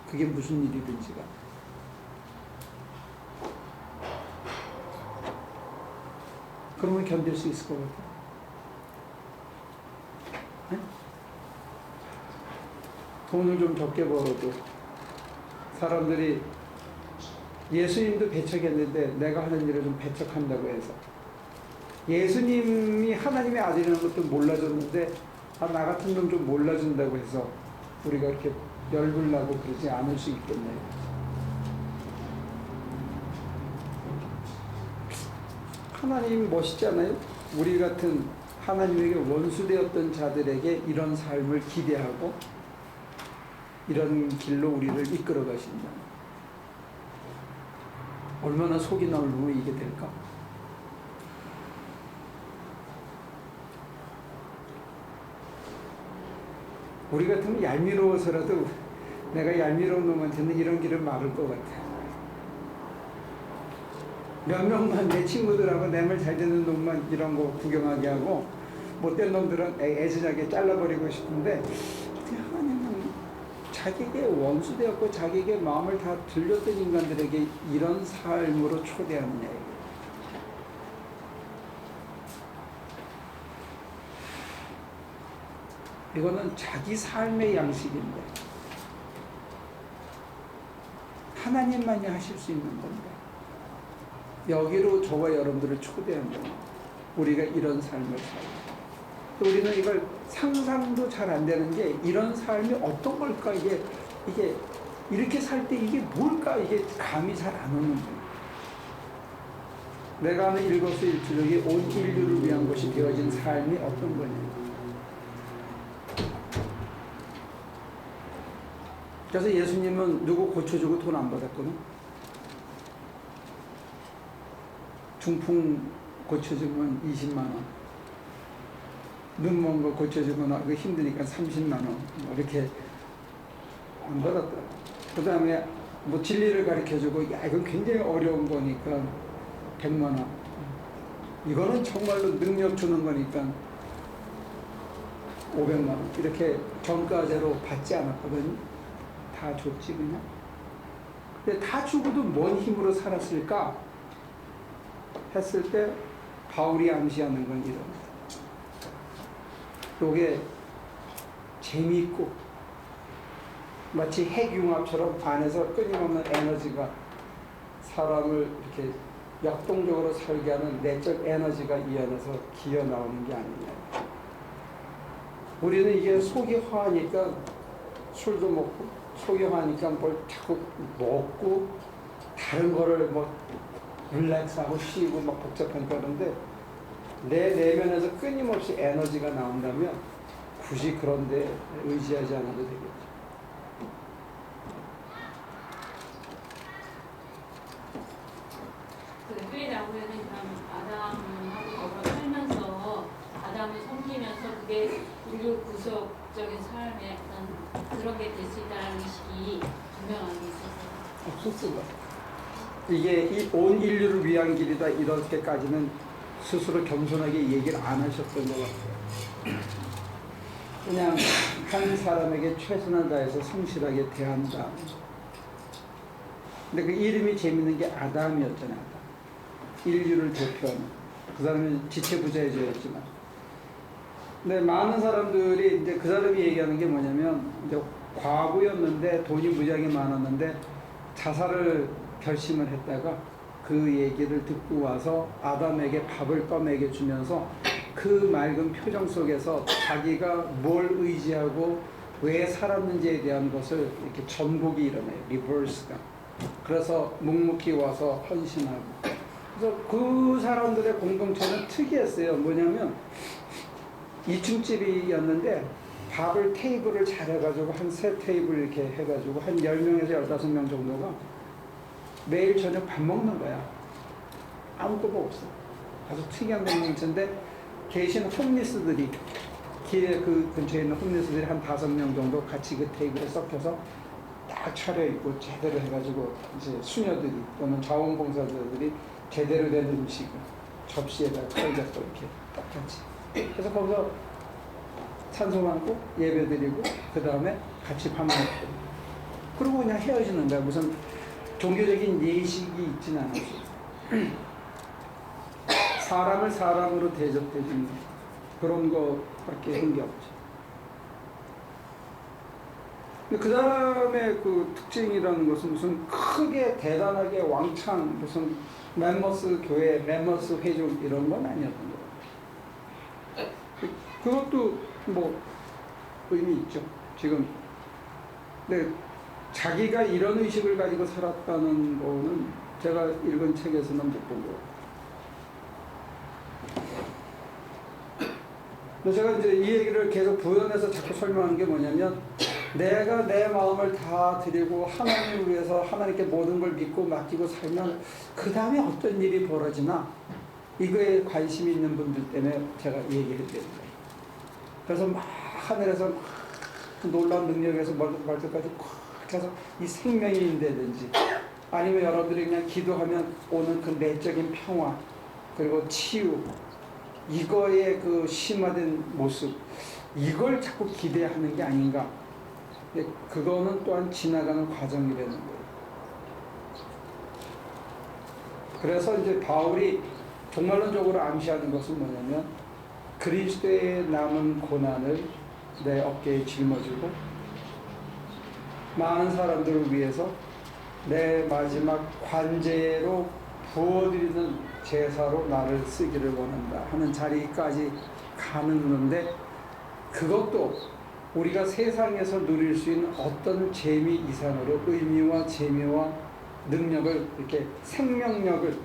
Speaker 1: 그게 무슨 일이든지가. 그러면 견딜 수 있을 것 같아요. 네? 돈을 좀 적게 벌어도 사람들이 예수님도 배척했는데 내가 하는 일을 좀 배척한다고 해서, 예수님이 하나님의 아들이라는 것도 몰라줬는데 나 같은 놈 좀 몰라준다고 해서 우리가 이렇게 열불 나고 그러지 않을 수 있겠네요. 하나님 멋있지 않아요? 우리 같은 하나님에게 원수되었던 자들에게 이런 삶을 기대하고 이런 길로 우리를 이끌어 가신다. 얼마나 속이 넓으면 이게 될까? 우리 같으면 얄미워서라도 내가 얄미운 놈한테는 이런 길을 막을 것 같아. 몇 명만 내 친구들하고 내 말 잘 듣는 놈만 이런 거 구경하게 하고 못된 놈들은 애쓰하게 잘라버리고 싶은데, 하나님은 자기에게 원수되었고 자기에게 마음을 다 들렸던 인간들에게 이런 삶으로 초대하느냐. 이거는 자기 삶의 양식인데 하나님만이 하실 수 있는 건데 여기로 저와 여러분들을 초대한다. 우리가 이런 삶을 살고, 또 우리는 이걸 상상도 잘 안 되는 게 이런 삶이 어떤 걸까, 이게 이렇게 살 때 이게 뭘까, 이게 감이 잘 안 오는 거예요. 내가 하는 일거수일투족이 온 인류를 위한 것이 되어진 삶이 어떤 거냐. 그래서 예수님은 누구 고쳐주고 돈 안 받았거든. 중풍 고쳐주면 20만 원, 눈 먼 거 고쳐주면 그 힘드니까 30만 원, 뭐 이렇게 안 받았다. 그 다음에 뭐 진리를 가르쳐주고, 야 이건 굉장히 어려운 거니까 100만 원. 이거는 정말로 능력 주는 거니까 500만 원. 이렇게 정가제로 받지 않았거든요. 다 줬지 그냥. 근데 다 주고도 뭔 힘으로 살았을까 했을 때 바울이 암시하는 건 이럽니다. 요게 재미있고 마치 핵융합처럼 안에서 끊임없는 에너지가 사람을 이렇게 역동적으로 살게 하는 내적 에너지가 이 안에서 기어 나오는 게 아니냐. 우리는 이게 속이 화하니까 술도 먹고, 속이 화하니까 뭘 자꾸 먹고, 다른 거를 뭐 릴렉스하고 쉬고 막 복잡하니까. 그런데 내 내면에서 끊임없이 에너지가 나온다면 굳이 그런 데 의지하지 않아도 되겠죠.
Speaker 6: 그 교회 나오면은 아담하고 더불어 살면서 아담을 섬기면서 그게 인류 구속적인 삶의 어떤 그런 게 될 수 있다는 의식이 분명하게 있어서
Speaker 1: 없었습니다. 이게 온 인류를 위한 길이다 이렇게까지는 스스로 겸손하게 얘기를 안 하셨던 것 같아요. 그냥 한 사람에게 최선을 다해서 성실하게 대한다. 근데 그 이름이 재밌는 게 아담이었잖아요. 아담. 인류를 대표하는. 그 사람은 지체부자여졌지만. 근데 많은 사람들이 이제 그 사람이 얘기하는 게 뭐냐면, 이제 과부였는데 돈이 무지하게 많았는데 자살을 결심을 했다가 그 얘기를 듣고 와서 아담에게 밥을 떠먹여 주면서 그 맑은 표정 속에서 자기가 뭘 의지하고 왜 살았는지에 대한 것을 이렇게 전복이 일어나요. 리버스가. 그래서 묵묵히 와서 헌신하고. 그래서 그 사람들의 공동체는 특이했어요. 뭐냐면 2층 집이었는데 밥을 테이블을 잘 해가지고 한 3테이블 이렇게 해가지고 한 10명에서 15명 정도가 매일 저녁 밥 먹는 거야. 아무것도 없어. 아주 특이한 공동체인데 계신 홈리스들이, 길에 그 근처에 있는 홈리스들이 한 5명 정도 같이 그 테이블에 섞여서 딱 차려입고 제대로 해가지고 이제 수녀들이 또는 자원봉사자들이 제대로 된 음식을 접시에다 깔려서 이렇게 딱 같이. 그래서 거기서 찬송하고 예배드리고 그 다음에 같이 밥 먹고 그리고 그냥 헤어지는 거야. 무슨 종교적인 예식이 있진 않았어요. 사람을 사람으로 대접해주는 그런 거밖에 한 게 없죠. 근데 그 사람의 그 특징이라는 것은 무슨 크게 대단하게 왕창 무슨 멤버스 교회, 멤버스 회중 이런 건 아니었던 거예요. 그것도 뭐 의미 있죠. 지금 근데 자기가 이런 의식을 가지고 살았다는 거는 제가 읽은 책에서는 못 본 거예요. 근데 제가 이제 이 얘기를 계속 부연해서 자꾸 설명하는 게 뭐냐면, 내가 내 마음을 다 드리고 하나님을 위해서 하나님께 모든 걸 믿고 맡기고 살면 그 다음에 어떤 일이 벌어지나 이거에 관심이 있는 분들 때문에 제가 얘기를 드리는 거예요. 그래서 막 하늘에서 막 놀라운 능력에서 말들까지 콱 해서 이 생명이 인대든지 아니면 여러분들이 그냥 기도하면 오는 그 내적인 평화 그리고 치유, 이거의 그 심화된 모습, 이걸 자꾸 기대하는 게 아닌가. 근데 그거는 또한 지나가는 과정이라는 거예요. 그래서 이제 바울이 종말론적으로 암시하는 것은 뭐냐면, 그리스도의 남은 고난을 내 어깨에 짊어지고 많은 사람들을 위해서 내 마지막 관제로 부어드리는 제사로 나를 쓰기를 원한다 하는 자리까지 가는 건데, 그것도 우리가 세상에서 누릴 수 있는 어떤 재미 이상으로 의미와 재미와 능력을, 이렇게 생명력을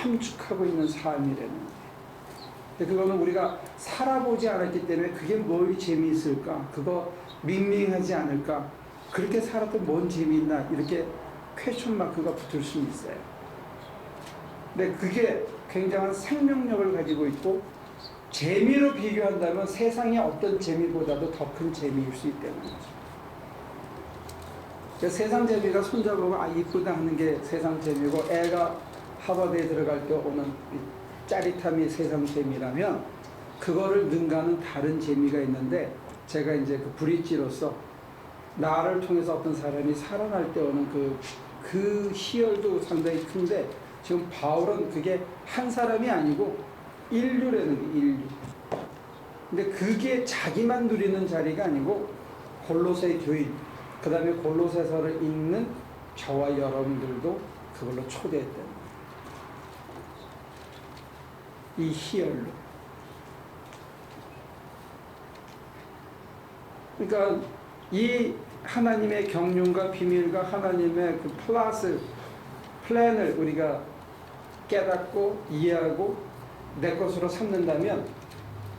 Speaker 1: 함축하고 있는 삶이라는 거예요. 그거는 우리가 살아보지 않았기 때문에 그게 뭘 재미있을까? 그거 밍밍하지 않을까? 그렇게 살았던 뭔 재미있나? 이렇게 퀘스천 마크가 붙을 수 있어요. 근데 그게 굉장한 생명력을 가지고 있고 재미로 비교한다면 세상의 어떤 재미보다도 더 큰 재미일 수 있다는 거죠. 그러니까 세상 재미가 손잡고 이쁘다 하는 게 세상 재미고 애가 하버드에 들어갈 때 오는 짜릿함이 세상 재미라면 그거를 능가하는 다른 재미가 있는데 제가 이제 그 브릿지로서 나를 통해서 어떤 사람이 살아날 때 오는 그 희열도 상당히 큰데 지금 바울은 그게 한 사람이 아니고 인류라는 게 인류. 근데 그게 자기만 누리는 자리가 아니고 골로새 교인, 그 다음에 골로새서를 읽는 저와 여러분들도 그걸로 초대했다는 거예요. 이 희열로. 그러니까 이 하나님의 경륜과 비밀과 하나님의 그 플랜을 우리가 깨닫고 이해하고 내 것으로 삼는다면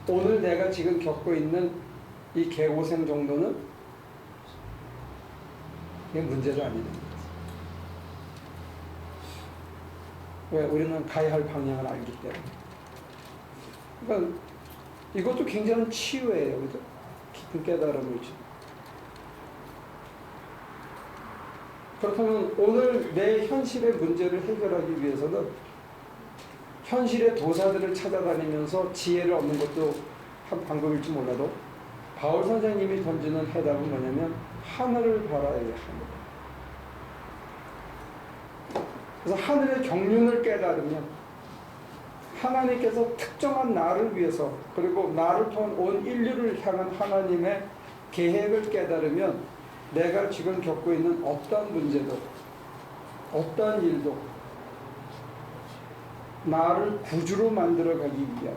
Speaker 1: 오늘 내가 지금 겪고 있는 이 개고생 정도는 이게 문제가 아니다. 왜? 우리는 가야 할 방향을 알기 때문에. 그러니까 이것도 굉장한 치유예요. 그죠? 깊은 깨달음이죠. 그렇다면 오늘 내 현실의 문제를 해결하기 위해서는 현실의 도사들을 찾아다니면서 지혜를 얻는 것도 한 방법일지 몰라도 바울 선생님이 던지는 해답은 뭐냐면 하늘을 바라야 해요. 하늘. 그래서 하늘의 경륜을 깨달으면 하나님께서 특정한 나를 위해서 그리고 나를 통한 온 인류를 향한 하나님의 계획을 깨달으면 내가 지금 겪고 있는 어떤 문제도 어떤 일도 나를 구주로 만들어가기 위한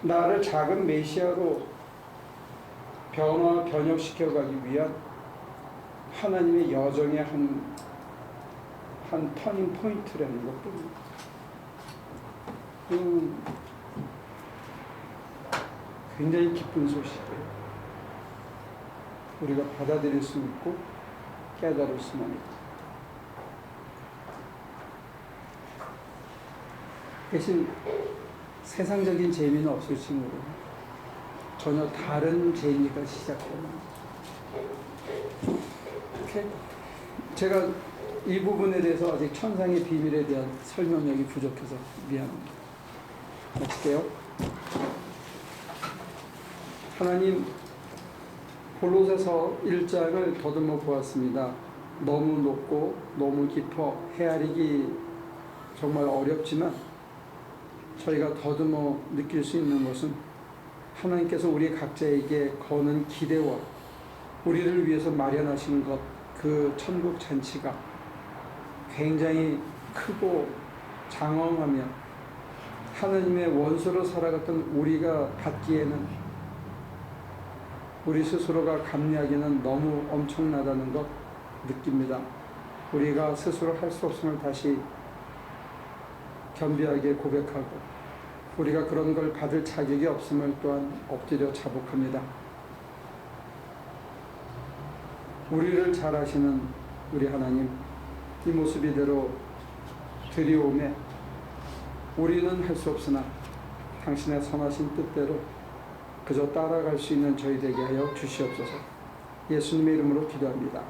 Speaker 1: 나를 작은 메시아로 변혁시켜가기 위한 하나님의 여정의 한 터닝 포인트라는 것뿐입니다. 굉장히 기쁜 소식이에요. 우리가 받아들일 수 있고 깨달을 수만 있고. 대신 세상적인 재미는 없을지 모르고 전혀 다른 재미가 시작됩니다. 이렇게 제가 이 부분에 대해서 아직 천상의 비밀에 대한 설명력이 부족해서 미안합니다. 마칠게요. 하나님, 골로새서 1장을 더듬어 보았습니다. 너무 높고 너무 깊어 헤아리기 정말 어렵지만 저희가 더듬어 느낄 수 있는 것은 하나님께서 우리 각자에게 거는 기대와 우리를 위해서 마련하신 것, 그 천국 잔치가 굉장히 크고 장엄하며 하나님의 원수로 살아갔던 우리가 받기에는 우리 스스로가 감내하기는 너무 엄청나다는 것 느낍니다. 우리가 스스로 할 수 없음을 다시 겸비하게 고백하고 우리가 그런 걸 받을 자격이 없음을 또한 엎드려 자복합니다. 우리를 잘 아시는 우리 하나님, 이 모습 이대로 드리오매 우리는 할 수 없으나 당신의 선하신 뜻대로 그저 따라갈 수 있는 저희 되게 하여 주시옵소서. 예수님의 이름으로 기도합니다.